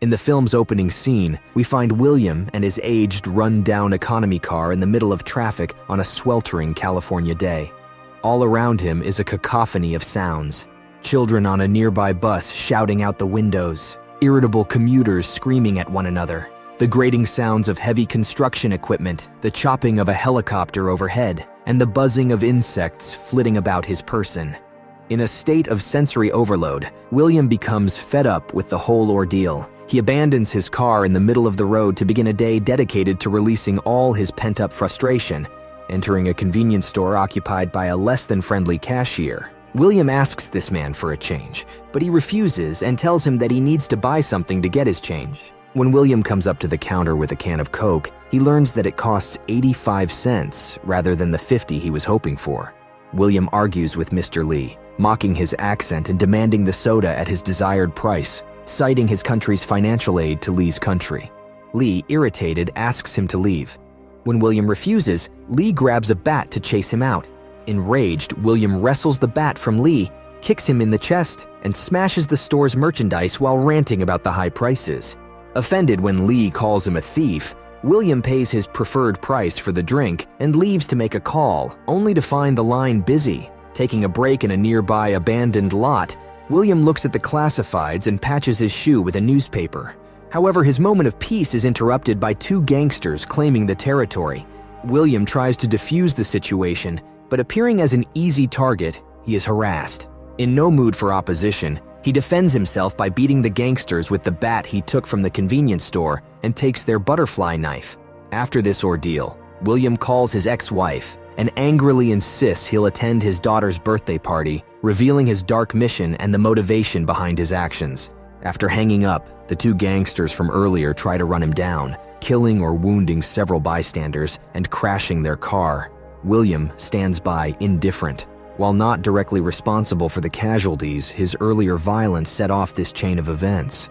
In the film's opening scene, we find William and his aged, run-down economy car in the middle of traffic on a sweltering California day. All around him is a cacophony of sounds. Children on a nearby bus shouting out the windows, irritable commuters screaming at one another, the grating sounds of heavy construction equipment, the chopping of a helicopter overhead, and the buzzing of insects flitting about his person. In a state of sensory overload, William becomes fed up with the whole ordeal. He abandons his car in the middle of the road to begin a day dedicated to releasing all his pent-up frustration, entering a convenience store occupied by a less-than-friendly cashier. William asks this man for a change, but he refuses and tells him that he needs to buy something to get his change. When William comes up to the counter with a can of Coke, he learns that it costs 85 cents rather than the 50 he was hoping for. William argues with Mr. Lee, mocking his accent and demanding the soda at his desired price, citing his country's financial aid to Lee's country. Lee, irritated, asks him to leave. When William refuses, Lee grabs a bat to chase him out. Enraged, William wrestles the bat from Lee, kicks him in the chest, and smashes the store's merchandise while ranting about the high prices. Offended when Lee calls him a thief, William pays his preferred price for the drink and leaves to make a call, only to find the line busy. Taking a break in a nearby abandoned lot, William looks at the classifieds and patches his shoe with a newspaper. However, his moment of peace is interrupted by two gangsters claiming the territory. William tries to defuse the situation, but appearing as an easy target, he is harassed. In no mood for opposition, he defends himself by beating the gangsters with the bat he took from the convenience store and takes their butterfly knife. After this ordeal, William calls his ex-wife and angrily insists he'll attend his daughter's birthday party, revealing his dark mission and the motivation behind his actions. After hanging up, the two gangsters from earlier try to run him down, killing or wounding several bystanders and crashing their car. William stands by, indifferent. While not directly responsible for the casualties, his earlier violence set off this chain of events.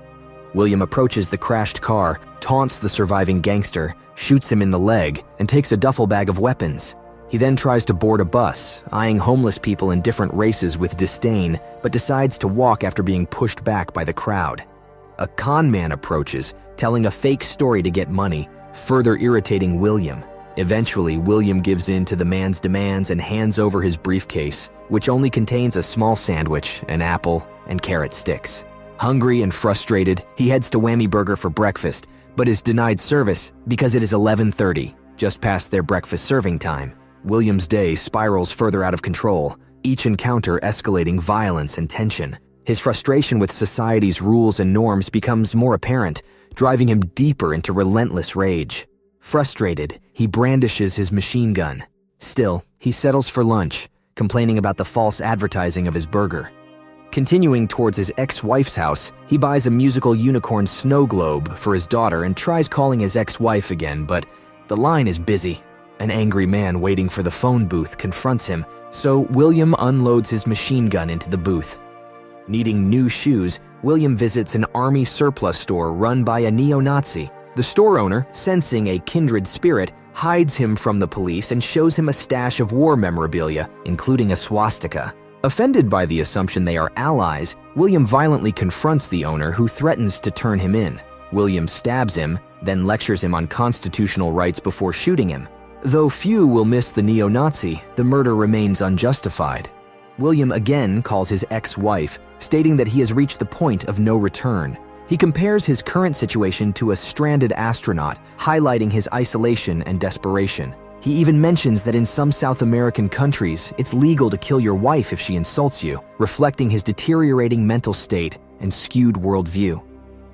William approaches the crashed car, taunts the surviving gangster, shoots him in the leg, and takes a duffel bag of weapons. He then tries to board a bus, eyeing homeless people in different races with disdain, but decides to walk after being pushed back by the crowd. A con man approaches, telling a fake story to get money, further irritating William. Eventually, William gives in to the man's demands and hands over his briefcase, which only contains a small sandwich, an apple, and carrot sticks. Hungry and frustrated, he heads to Whammy Burger for breakfast, but is denied service because it is 11:30, just past their breakfast serving time. William's day spirals further out of control, each encounter escalating violence and tension. His frustration with society's rules and norms becomes more apparent, driving him deeper into relentless rage. Frustrated, he brandishes his machine gun. Still, he settles for lunch, complaining about the false advertising of his burger. Continuing towards his ex-wife's house, he buys a musical unicorn snow globe for his daughter and tries calling his ex-wife again, but the line is busy. An angry man waiting for the phone booth confronts him, so William unloads his machine gun into the booth. Needing new shoes, William visits an army surplus store run by a neo-Nazi. The store owner, sensing a kindred spirit, hides him from the police and shows him a stash of war memorabilia, including a swastika. Offended by the assumption they are allies, William violently confronts the owner, who threatens to turn him in. William stabs him, then lectures him on constitutional rights before shooting him. Though few will miss the neo-Nazi, the murder remains unjustified. William again calls his ex-wife, stating that he has reached the point of no return. He compares his current situation to a stranded astronaut, highlighting his isolation and desperation. He even mentions that in some South American countries, it's legal to kill your wife if she insults you, reflecting his deteriorating mental state and skewed worldview.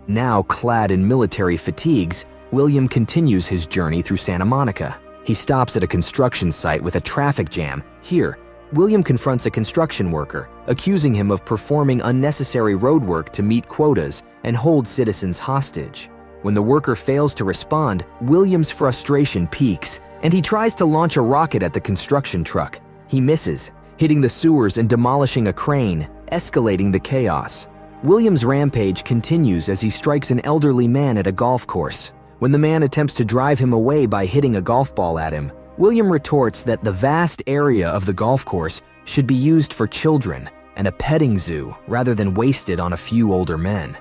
Now clad in military fatigues, William continues his journey through Santa Monica. He stops at a construction site with a traffic jam. Here, William confronts a construction worker, accusing him of performing unnecessary road work to meet quotas and hold citizens hostage. When the worker fails to respond, William's frustration peaks, and he tries to launch a rocket at the construction truck. He misses, hitting the sewers and demolishing a crane, escalating the chaos. William's rampage continues as he strikes an elderly man at a golf course. When the man attempts to drive him away by hitting a golf ball at him, William retorts that the vast area of the golf course should be used for children and a petting zoo rather than wasted on a few older men.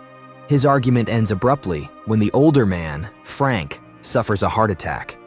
His argument ends abruptly when the older man, Frank, suffers a heart attack.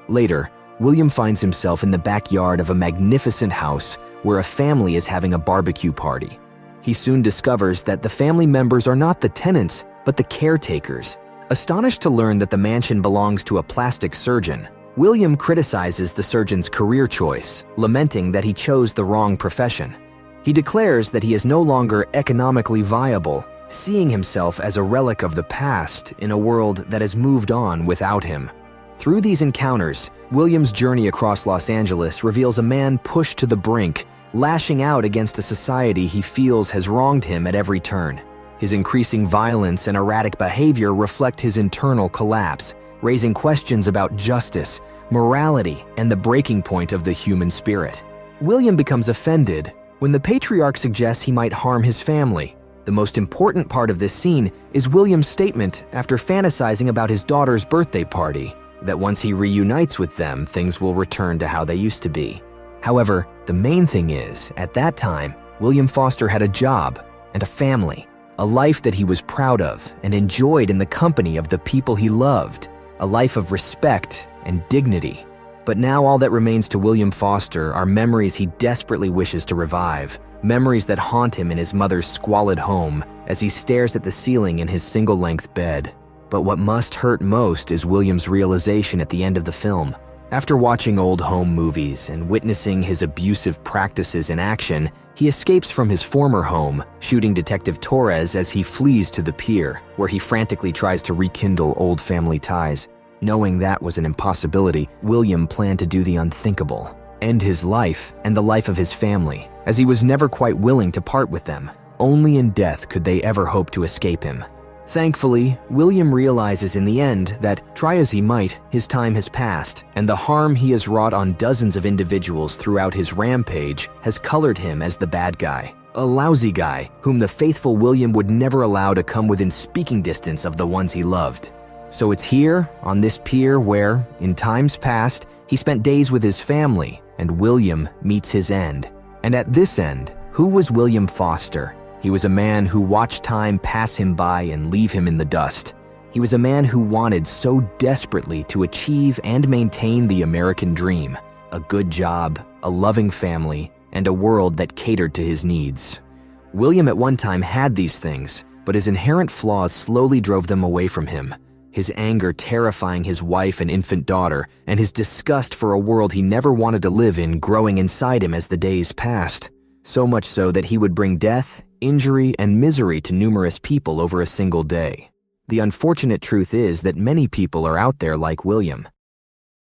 Later, William finds himself in the backyard of a magnificent house where a family is having a barbecue party. He soon discovers that the family members are not the tenants, but the caretakers. Astonished to learn that the mansion belongs to a plastic surgeon, William criticizes the surgeon's career choice, lamenting that he chose the wrong profession. He declares that he is no longer economically viable, seeing himself as a relic of the past in a world that has moved on without him. Through these encounters, William's journey across Los Angeles reveals a man pushed to the brink, lashing out against a society he feels has wronged him at every turn. His increasing violence and erratic behavior reflect his internal collapse, raising questions about justice, morality, and the breaking point of the human spirit. William becomes offended when the patriarch suggests he might harm his family. The most important part of this scene is William's statement after fantasizing about his daughter's birthday party, that once he reunites with them, things will return to how they used to be. However, the main thing is, at that time, William Foster had a job and a family, a life that he was proud of and enjoyed in the company of the people he loved, a life of respect and dignity. But now all that remains to William Foster are memories he desperately wishes to revive, memories that haunt him in his mother's squalid home as he stares at the ceiling in his single-length bed. But what must hurt most is William's realization at the end of the film. After watching old home movies and witnessing his abusive practices in action, he escapes from his former home, shooting Detective Torres as he flees to the pier, where he frantically tries to rekindle old family ties. Knowing that was an impossibility, William planned to do the unthinkable, end his life and the life of his family, as he was never quite willing to part with them. Only in death could they ever hope to escape him. Thankfully, William realizes in the end that, try as he might, his time has passed, and the harm he has wrought on dozens of individuals throughout his rampage has colored him as the bad guy, a lousy guy whom the faithful William would never allow to come within speaking distance of the ones he loved. So it's here, on this pier, where, in times past, he spent days with his family, and William meets his end. And at this end, who was William Foster? He was a man who watched time pass him by and leave him in the dust. He was a man who wanted so desperately to achieve and maintain the American dream, a good job, a loving family, and a world that catered to his needs. William at one time had these things, but his inherent flaws slowly drove them away from him. His anger terrifying his wife and infant daughter, and his disgust for a world he never wanted to live in growing inside him as the days passed. So much so that he would bring death, injury, and misery to numerous people over a single day. The unfortunate truth is that many people are out there like William,